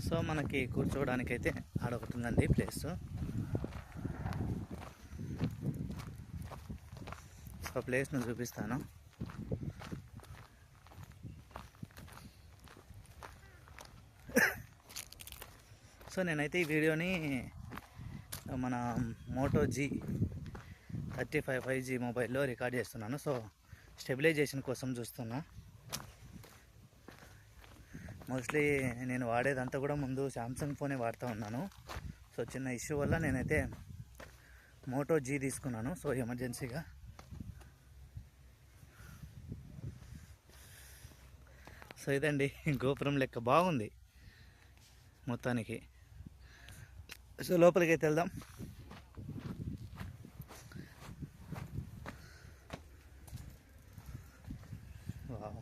So మనకి కూర్చోవడానికైతే ఆడొకటి ఉందండి place. So ప్లేస్ను చూపిస్తాను. సో నేనైతే ఈ వీడియోని మన మోటో G35 5G మొబైల్లో రికార్డ్ చేస్తున్నాను. సో స్టెబిలైజేషన్ కోసం చూస్తున్నా. మోస్ట్లీ నేను వాడేదంతా కూడా ముందు శాంసంగ్ ఫోనే వాడుతూ ఉన్నాను. సో చిన్న ఇష్యూ వల్ల నేనైతే మోటో G తీసుకున్నాను. సో ఎమర్జెన్సీగా సో ఇదండి గోపురం లెక్క బాగుంది మొత్తానికి. సో లోపలికి అయితే వెళ్దాం. వావ్,